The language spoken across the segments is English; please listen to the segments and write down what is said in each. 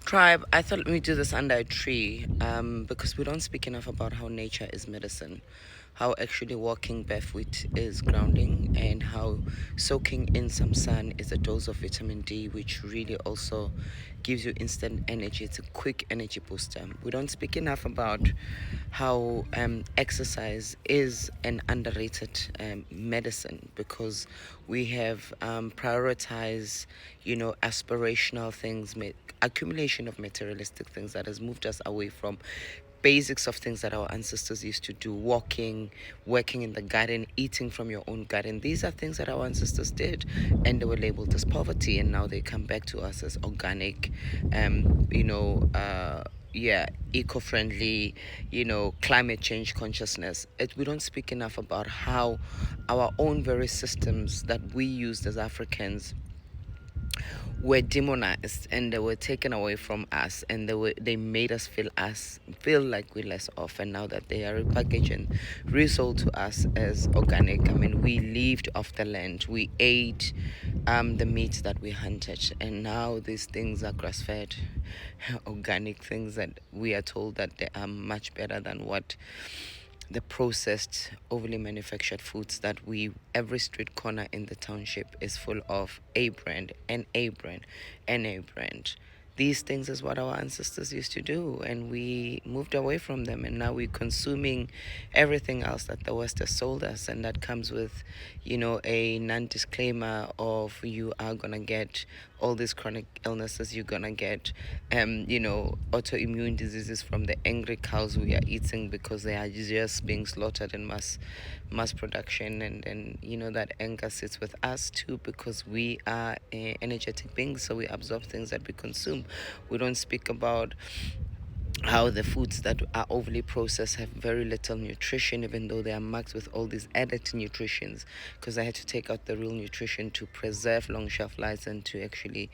Tribe, I thought let me do this under a tree because we don't speak enough about how nature is medicine, how actually walking barefoot is grounding, and how soaking in some sun is a dose of vitamin D, which really also gives you instant energy. It's a quick energy booster. We don't speak enough about how exercise is an underrated medicine because we have prioritized, aspirational things, accumulation of materialistic things that has moved us away from basics of things that our ancestors used to do: walking, working in the garden, eating from your own garden. These are things that our ancestors did, and they were labeled as poverty, and now they come back to us as organic, yeah, eco-friendly, climate change consciousness. We don't speak enough about how our own very systems that we used as Africans were demonized, and they were taken away from us, and they made us feel like we're less off. And now that they are repackaged and resold to us as organic, I mean, we lived off the land, we ate the meat that we hunted, and now these things are grass-fed organic things that we are told that they are much better than what the processed, overly manufactured foods that every street corner in the township is full of a brand and a brand and a brand. These things is what our ancestors used to do, and we moved away from them, and now we're consuming everything else that the West has sold us, and that comes with, a non-disclaimer of you are gonna get all these chronic illnesses, you're gonna get, autoimmune diseases from the angry cows we are eating because they are just being slaughtered in mass production, and then that anger sits with us too because we are energetic beings, so we absorb things that we consume. We don't speak about how the foods that are overly processed have very little nutrition, even though they are marked with all these added nutritions, because I had to take out the real nutrition to preserve long shelf lives and to actually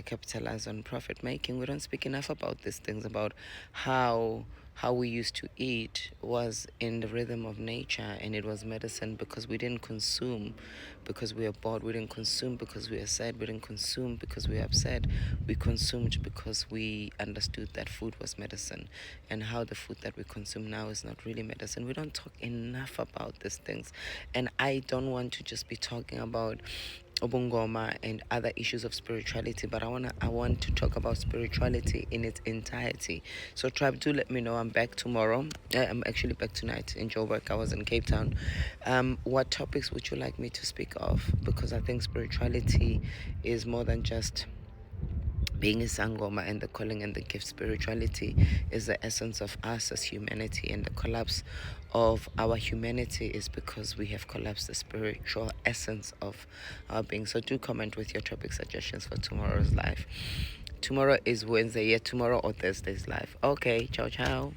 capitalize on profit making. We don't speak enough about these things, about how we used to eat was in the rhythm of nature, and it was medicine because we didn't consume because we are bored, we didn't consume because we are sad, we didn't consume because we are upset. We consumed because we understood that food was medicine, and how the food that we consume now is not really medicine. We don't talk enough about these things, and I don't want to just be talking about Obungoma and other issues of spirituality, but I want to talk about spirituality in its entirety. So tribe, do let me know. I'm back tomorrow. I'm actually back tonight in Joburg. I was in Cape Town. What topics would you like me to speak of? Because I think spirituality is more than just being a sangoma and the calling and the gift. Spirituality is the essence of us as humanity, and the collapse of our humanity is because we have collapsed the spiritual essence of our being. So do comment with your topic suggestions for tomorrow's live. Tomorrow is Wednesday, yeah, tomorrow or Thursday's live. Okay, ciao ciao.